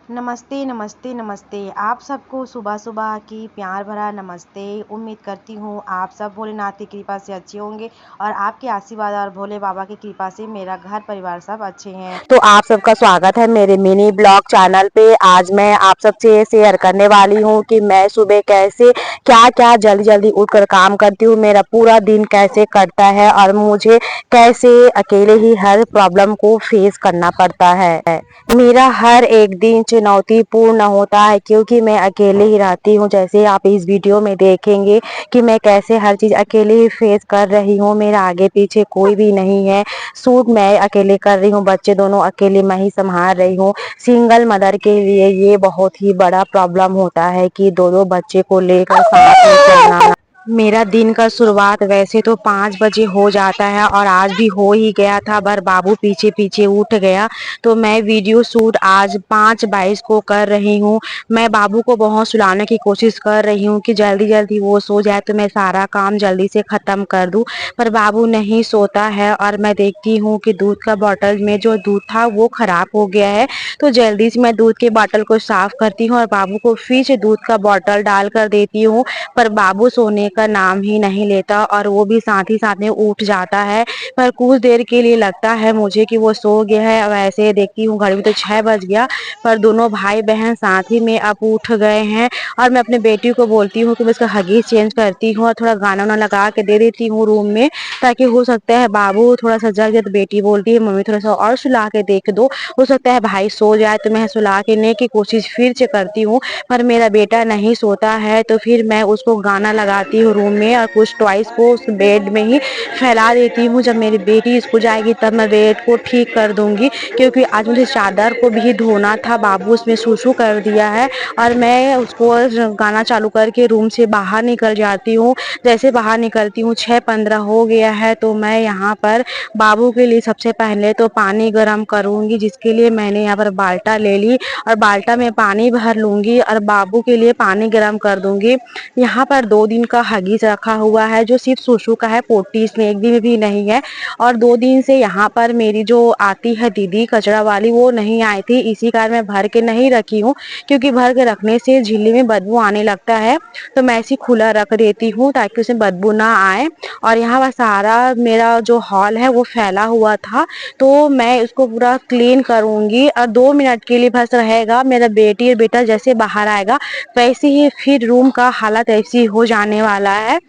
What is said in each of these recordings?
नमस्ते, नमस्ते, नमस्ते। आप सबको सुबह-सुबह की प्यार भरा नमस्ते। उम्मीद करती हूँ आप सब भोलेनाथ की कृपा से अच्छे होंगे और आपके आशीर्वाद और भोले बाबा की कृपा से मेरा घर परिवार सब अच्छे हैं। तो आप सबका स्वागत है मेरे मिनी ब्लॉग चैनल पे। आज मैं आप सबसे शेयर करने वाली हूँ कि मैं सुबह कैसे क्या क्या जल्दी जल्दी उठकर काम करती हूँ, मेरा पूरा दिन कैसे कटता है और मुझे कैसे अकेले ही हर प्रॉब्लम को फेस करना पड़ता है। मेरा हर एक दिन चुनौतीपूर्ण होता है क्योंकि मैं अकेले ही रहती हूँ। जैसे आप इस वीडियो में देखेंगे कि मैं कैसे हर चीज़ अकेले ही फेस कर रही हूँ। मेरा आगे पीछे कोई भी नहीं है। सूट मैं अकेले कर रही हूँ, बच्चे दोनों अकेले मैं ही संभाल रही हूँ। सिंगल मदर के लिए ये बहुत ही बड़ा प्रॉब्लम होता है कि दो दो बच्चे को लेकर साथ में चलना। मेरा दिन का शुरुआत वैसे तो 5 बजे हो जाता है और आज भी हो ही गया था, पर बाबू पीछे पीछे उठ गया तो मैं वीडियो शूट आज 5:22 को कर रही हूँ। मैं बाबू को बहुत सुलाने की कोशिश कर रही हूँ कि जल्दी जल्दी वो सो जाए तो मैं सारा काम जल्दी से ख़त्म कर दूँ, पर बाबू नहीं सोता है और मैं देखती हूँ कि दूध का बॉटल में जो दूध था वो ख़राब हो गया है। तो जल्दी से मैं दूध के बॉटल को साफ़ करती हूँ और बाबू को फिर से दूध का बॉटल डाल कर देती हूँ, पर बाबू सोने का नाम ही नहीं लेता और वो भी साथ ही साथ में उठ जाता है। पर कुछ देर के लिए लगता है मुझे कि वो सो गया है। अब ऐसे देखती हूँ घड़ी में तो 6 बज गया, पर दोनों भाई बहन साथ ही में अब उठ गए हैं और मैं अपने बेटी को बोलती हूँ कि मैं इसका हगीज चेंज करती हूँ और थोड़ा गाना वाना लगा के दे देती हूँ रूम में, ताकि हो सकता है बाबू थोड़ा सा जग जाए। तो बेटी बोलती है मम्मी थोड़ा सा और सुला के देख दो, हो सकता है भाई सो जाए। तो मैं सुला के ने की कोशिश फिर से करती हूँ, पर मेरा बेटा नहीं सोता है। तो फिर मैं उसको गाना लगाती हूँ रूम में और कुछ टॉयज को उस बेड में ही फैला देती हूँ। जब मेरी बेटी स्कूल जाएगी तब मैं बेड को ठीक कर दूंगी, क्योंकि आज मुझे चादर को भी धोना था, बाबू उसमें सूसू कर दिया है। और मैं उसको गाना चालू करके रूम से बाहर निकल जाती हूँ। जैसे बाहर निकलती हूँ 6:15 हो गया है, तो मैं यहाँ पर बाबू के लिए सबसे पहले तो पानी गर्म करूँगी, जिसके लिए मैंने यहाँ पर बाल्टा ले ली और बाल्टा में पानी भर लूँगी और बाबू के लिए पानी गर्म कर दूँगी। यहाँ पर 2 दिन का हगीज रखा हुआ है जो सिर्फ सुसु का है, पोटी इसमें 1 दिन भी नहीं है। और 2 दिन से यहाँ पर मेरी जो आती है दीदी कचरा वाली वो नहीं आई थी, इसी कारण मैं भर के नहीं रखी हूँ, क्योंकि भर के रखने से झिल्ली में बदबू आने लगता है। तो मैं ऐसे खुला रख देती हूँ ताकि उसमें बदबू ना आए। और यहाँ पर सारा मेरा जो हॉल है वो फैला हुआ था, तो मैं इसको पूरा क्लीन करूँगी और 2 मिनट के लिए बस रहेगा। मेरा बेटी और बेटा जैसे बाहर आएगा वैसे ही फिर रूम का हालत ऐसी हो जाने वाला है।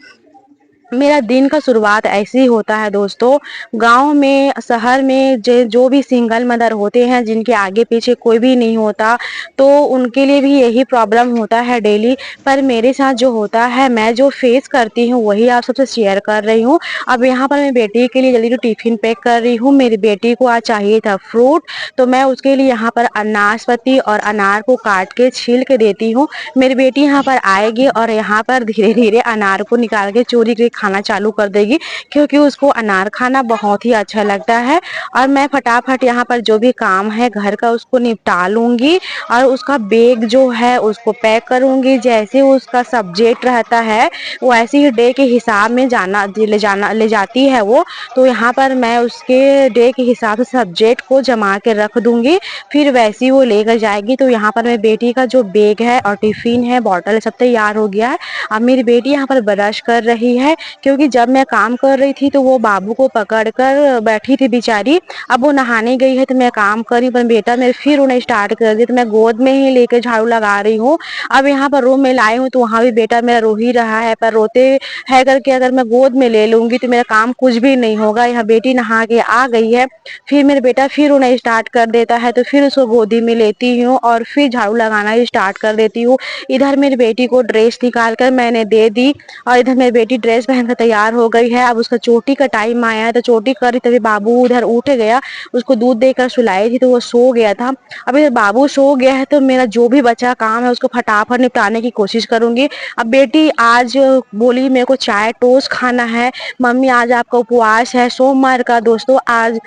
मेरा दिन का शुरुआत ऐसे ही होता है दोस्तों। गांव में शहर में जो भी सिंगल मदर होते हैं जिनके आगे पीछे कोई भी नहीं होता, तो उनके लिए भी यही प्रॉब्लम होता है डेली। पर मेरे साथ जो होता है, मैं जो फेस करती हूँ वही आप सबसे शेयर कर रही हूँ। अब यहाँ पर मैं बेटी के लिए जल्दी टिफिन पैक कर रही हूँ। मेरी बेटी को आज चाहिए था फ्रूट, तो मैं उसके लिए यहाँ पर नाशपाती और अनार को काट के छील के देती हूँ। मेरी बेटी यहाँ पर आएगी और यहाँ पर धीरे धीरे अनार को निकाल के चोरी करके खाना चालू कर देगी, क्योंकि उसको अनार खाना बहुत ही अच्छा लगता है। और मैं फटाफट यहाँ पर जो भी काम है घर का उसको निपटा लूंगी और उसका बैग जो है उसको पैक करूंगी। जैसे उसका सब्जेक्ट रहता है वो ऐसे ही डे के हिसाब में ले जाती है वो, तो यहाँ पर मैं उसके डे के हिसाब से सब्जेक्ट को जमा के रख दूंगी, फिर वैसी वो लेकर जाएगी। तो यहाँ पर मेरी बेटी का जो बैग है और टिफिन है, बॉटल सब तैयार हो गया है। अब मेरी बेटी यहाँ पर ब्रश कर रही है, क्योंकि जब मैं काम कर रही थी तो वो बाबू को पकड़ कर बैठी थी बेचारी। अब वो नहाने गई है तो मैं काम कर रही हूँ, पर बेटा मेरे फिर उन्हें स्टार्ट कर दिया, तो मैं गोद में ही लेकर झाड़ू लगा रही हूँ। अब यहाँ पर रूम में लाई हूँ तो वहाँ भी बेटा मेरा रो ही रहा है, पर रोते है करके अगर मैं गोद में ले लूंगी तो मेरा काम कुछ भी नहीं होगा। यहाँ बेटी नहा के आ गई है, फिर मेरा बेटा फिर उन्हें स्टार्ट कर देता है, तो फिर उसको गोदी में लेती हूँ और फिर झाड़ू लगाना स्टार्ट कर देती हूँ। इधर मेरी बेटी को ड्रेस निकाल कर मैंने दे दी और इधर मेरी बेटी ड्रेस पहनकर तैयार हो गई है। अब उसका चोटी का टाइम आया है, तो चोटी कर रही तभी बाबू उधर उठ गया। उसको दूध देकर सुलाई थी तो वो सो गया था। अब इधर बाबू सो गया है तो मेरा जो भी बचा काम है उसको फटाफट निपटाने की कोशिश करूंगी। अब बेटी आज बोली मेरे को चाय टोस्ट खाना है, मम्मी आज आपका उपवास है सोमवार का। दोस्तों आज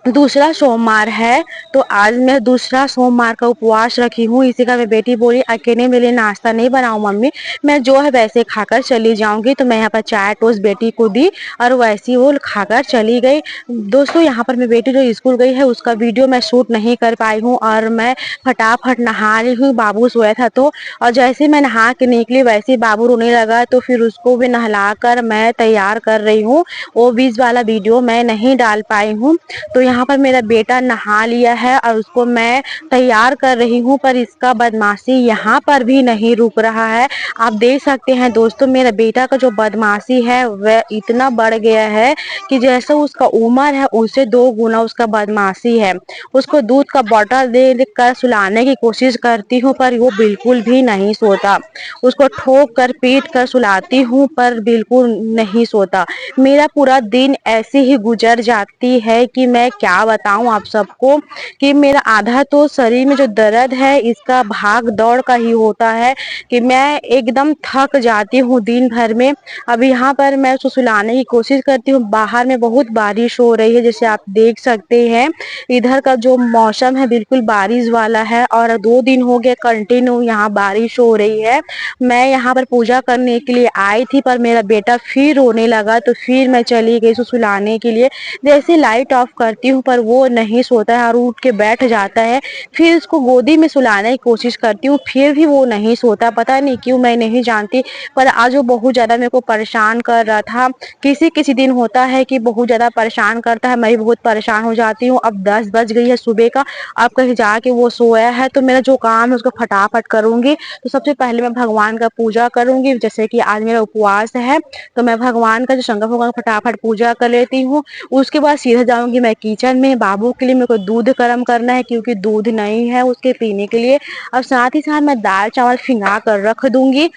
दूसरा सोमवार है, तो आज मैं दूसरा सोमवार का उपवास रखी हूँ। इसी का मैं बेटी बोली अकेले मेरे लिए नाश्ता नहीं बनाऊँ मम्मी, मैं जो है वैसे खाकर चली जाऊँगी। तो मैं यहाँ पर चाय टोस्ट बेटी को दी और वैसी वो खाकर चली गई। दोस्तों यहाँ पर मेरी बेटी जो स्कूल गई है उसका वीडियो मैं शूट नहीं कर पाई हूँ और मैं फटाफट नहा रही हूँ, बाबू सोया था तो। और जैसे मैं नहा के निकली वैसे ही बाबू रोने लगा, तो फिर उसको भी नहलाकर मैं तैयार कर रही हूँ। वो बीच वाला वीडियो मैं नहीं डाल पाई हूँ। तो यहाँ पर मेरा बेटा नहा लिया है और उसको मैं तैयार कर रही हूँ, पर इसका बदमाशी यहाँ पर भी नहीं रुक रहा है। आप देख सकते हैं दोस्तों मेरा बेटा का जो बदमाशी है वह इतना बढ़ गया है कि जैसे उसका उम्र है उससे 2 गुना उसका बदमाशी है। उसको दूध का बॉटल दे कर सुलाने की कोशिश करती हूँ पर वो बिल्कुल भी नहीं सोता। उसको ठोक कर पीट कर सुलाती हूँ पर बिल्कुल नहीं सोता। मेरा पूरा दिन ऐसे ही गुजर जाती है कि मैं क्या बताऊं आप सबको कि मेरा आधा तो शरीर में जो दर्द है इसका भाग दौड़ का ही होता है कि मैं एकदम थक जाती हूँ दिन भर में। अब यहाँ पर मैं उसको सुलाने की कोशिश करती हूँ, बाहर में बहुत बारिश हो रही है जैसे आप देख सकते हैं। इधर का जो मौसम है बिल्कुल बारिश वाला है और 2 दिन हो गए कंटिन्यू यहाँ बारिश हो रही है। मैं यहाँ पर पूजा करने के लिए आई थी पर मेरा बेटा फिर रोने लगा, तो फिर मैं चली गई उसको सुलाने के लिए। जैसे लाइट ऑफ करती हूँ पर वो नहीं सोता है और उठ के बैठ जाता है। फिर उसको गोदी में सुलाने की कोशिश करती हूँ फिर भी वो नहीं सोता, पता नहीं क्यों मैं नहीं जानती। पर आज वो बहुत ज़्यादा मेरे को परेशान कर रहा था। किसी किसी दिन होता है कि बहुत ज़्यादा परेशान करता है, मैं भी बहुत परेशान हो जाती हूँ। अब 10 बज गई है सुबह का, अब कहीं जाके वो सोया है तो मेरा जो काम है उसको फटाफट करूँगी। तो सबसे पहले मैं भगवान का पूजा करूँगी, जैसे कि आज मेरा उपवास है तो मैं भगवान का जो शंकर भगवान का फटाफट पूजा कर लेती हूँ। उसके बाद सीधा जाऊँगी मैं किचन में, बाबू के लिए मेरे को दूध गर्म करना है क्योंकि दूध नहीं है उसके पीने के लिए। और साथ ही साथ मैं दाल चावल भिंगा कर रख दूँगी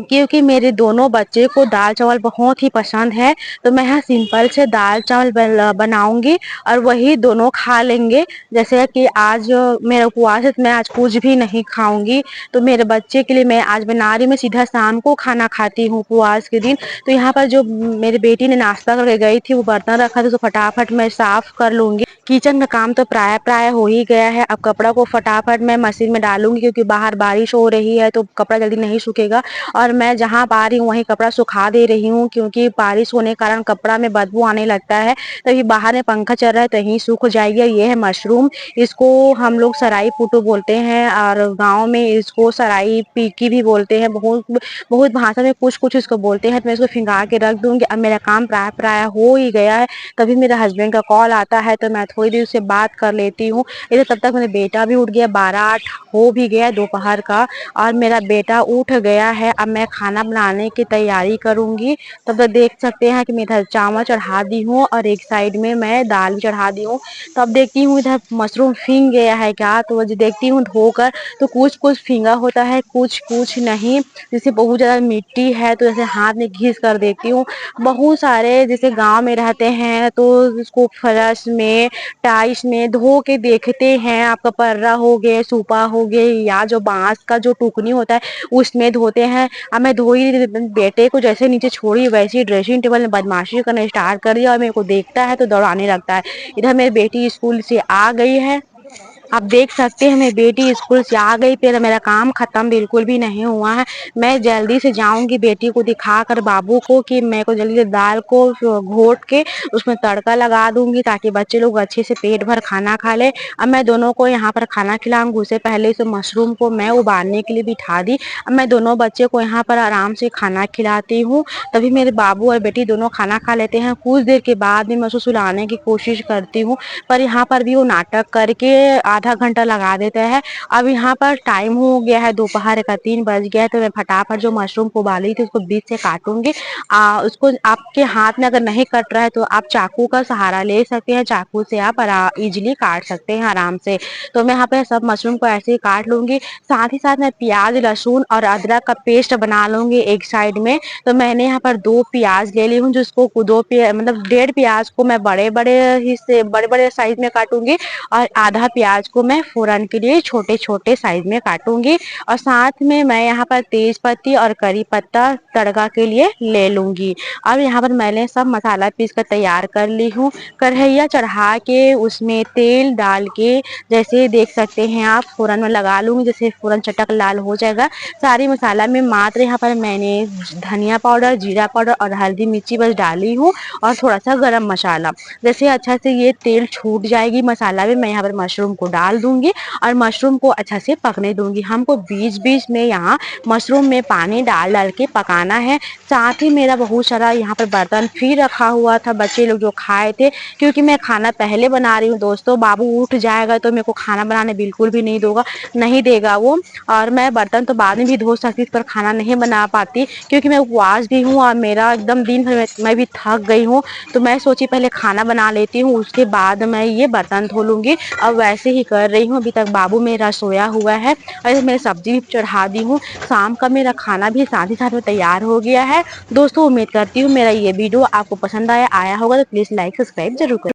क्योंकि मेरे दोनों बच्चे को दाल चावल बहुत ही पसंद है। तो मैं यहाँ सिंपल से दाल चावल बनाऊंगी और वही दोनों खा लेंगे। जैसे कि आज मेरा उपवास है तो मैं आज कुछ भी नहीं खाऊंगी, तो मेरे बच्चे के लिए मैं आज बना रही हूँ। मैं सीधा शाम को खाना खाती हूँ उपवास के दिन। तो यहाँ पर जो मेरी बेटी ने नाश्ता करके गई थी वो बर्तन रखा था तो फटाफट मैं साफ कर लूंगी। किचन का काम तो प्राय प्राय हो ही गया है। अब कपड़ा को फटाफट मैं मशीन में डालूंगी क्योंकि बाहर बारिश हो रही है तो कपड़ा जल्दी नहीं सूखेगा। और मैं जहाँ पा रही हूँ वहीं कपड़ा सुखा दे रही हूँ क्योंकि बारिश होने के कारण कपड़ा में बदबू आने लगता है। तभी बाहर में पंखा चल रहा है तो यहीं सूख जाएगी। ये है मशरूम, इसको हम लोग सराई पुटू बोलते हैं और गाँव में इसको सराई पीकी भी बोलते हैं। बहुत बहुत भाषा में कुछ कुछ इसको बोलते हैं। तो मैं इसको फिंगा के रख दूंगी। अब मेरा काम प्राय प्राय हो ही गया है, तभी मेरा हस्बैंड का कॉल आता है तो मैं थोड़ी देर उससे बात कर लेती हूँ। इधर तब तक मेरा बेटा भी उठ गया, 12-8 हो भी गया दोपहर का और मेरा बेटा उठ गया है। अब मैं खाना बनाने की तैयारी करूंगी। तब तक देख सकते हैं कि मैं इधर चावल चढ़ा दी हूँ और एक साइड में मैं दाल चढ़ा दी हूँ। तब देखती हूँ इधर मशरूम फिंग गया है क्या, तो देखती हूँ धोकर तो कुछ कुछ फिंगा होता है कुछ कुछ नहीं। जैसे बहुत ज़्यादा मिट्टी है तो जैसे हाथ में घिस कर देती हूँ। बहुत सारे जैसे गांव में रहते हैं तो उसको फर्श में टाइल्स में धो के देखते हैं। आपका पर्रा हो गया, सूपा हो गया या जो बांस का जो टुकनी होता है उसमें धोते हैं। अब मैं धो ही बेटे को जैसे नीचे छोड़ी वैसे ही ड्रेसिंग टेबल में बदमाशी करना स्टार्ट कर दिया और मेरे को देखता है तो दौड़ाने लगता है। इधर मेरी बेटी स्कूल से आ गई है, आप देख सकते हैं मेरी बेटी स्कूल से आ गई, फिर मेरा काम खत्म बिल्कुल भी नहीं हुआ है। मैं जल्दी से जाऊंगी बेटी को दिखाकर बाबू को कि मेरे को जल्दी से दाल को घोट के उसमें तड़का लगा दूंगी ताकि बच्चे लोग अच्छे से पेट भर खाना खा ले। अब मैं दोनों को यहाँ पर खाना खिलाऊंगी, उससे पहले से मशरूम को मैं उबालने के लिए बिठा दी। अब मैं दोनों बच्चे को यहाँ पर आराम से खाना खिलाती हूँ, तभी मेरे बाबू और बेटी दोनों खाना खा लेते हैं। कुछ देर के बाद भी मैं उसको सुलाने की कोशिश करती हूँ पर यहाँ पर भी वो नाटक करके आधा घंटा लगा देते हैं। अब यहाँ पर टाइम हो गया है दोपहर का 3 बज गया है तो मैं फटाफट जो मशरूम को उबाली थी उसको बीच से काटूंगी। उसको आपके हाथ में अगर नहीं कट रहा है तो आप चाकू का सहारा ले सकते हैं, चाकू से आप इजिली काट सकते हैं आराम से। तो मैं यहाँ पे सब मशरूम को ऐसे ही काट लूंगी। साथ ही साथ मैं प्याज लहसुन और अदरक का पेस्ट बना लूंगी एक साइड में। तो मैंने यहाँ पर 2 प्याज ले ली हूँ जिसको 2 मतलब 1.5 प्याज को मैं बड़े बड़े हिस्से बड़े बड़े साइज में काटूंगी और आधा प्याज इसको मैं फ़ौरन के लिए छोटे-छोटे साइज़ में काटूँगी और साथ में मैं यहाँ पर तेज पत्ती और करी पत्ता तड़का के लिए ले लूँगी। अब यहाँ पर मैंने सब मसाला पीस कर तैयार कर ली हूँ। कढ़ैया चढ़ा के उसमें तेल डाल के जैसे देख सकते हैं आप फ़ौरन में लगा लूँगी, जैसे फ़ौरन चटक लाल हो जाएगा। सारी मसाला में मात्र यहाँ पर मैंने धनिया पाउडर, जीरा पाउडर और हल्दी मिर्ची बस डाली हूँ और थोड़ा-सा गरम मसाला। जैसे अच्छा से ये तेल छूट जाएगी मसाला में, मैं यहाँ पर मशरूम को डाल दूँगी और मशरूम को अच्छा से पकने दूँगी। हमको बीच-बीच में यहाँ मशरूम में पानी डाल-डाल के पकाना है। साथ ही मेरा बहुत सारा यहाँ पर बर्तन फिर रखा हुआ था, बच्चे लोग जो खाए थे, क्योंकि मैं खाना पहले बना रही हूँ दोस्तों, बाबू उठ जाएगा तो मेरे को खाना बनाने बिल्कुल भी नहीं देगा वो। और मैं बर्तन तो बाद में भी धो सकती पर खाना नहीं बना पाती क्योंकि मैं उपवास भी हूँ और मेरा एकदम दिन भर मैं भी थक गई हूँ। तो मैं सोची पहले खाना बना लेती हूँ, उसके बाद मैं ये बर्तन धो लूँगी। अब वैसे ही कर रही हूँ, अभी तक बाबू मेरा सोया हुआ है और मैं सब्जी भी चढ़ा दी हूँ। शाम का मेरा खाना भी साथ ही साथ में तैयार हो गया है। दोस्तों उम्मीद करती हूँ मेरा ये वीडियो आपको पसंद आया होगा तो प्लीज़ लाइक सब्सक्राइब ज़रूर करें।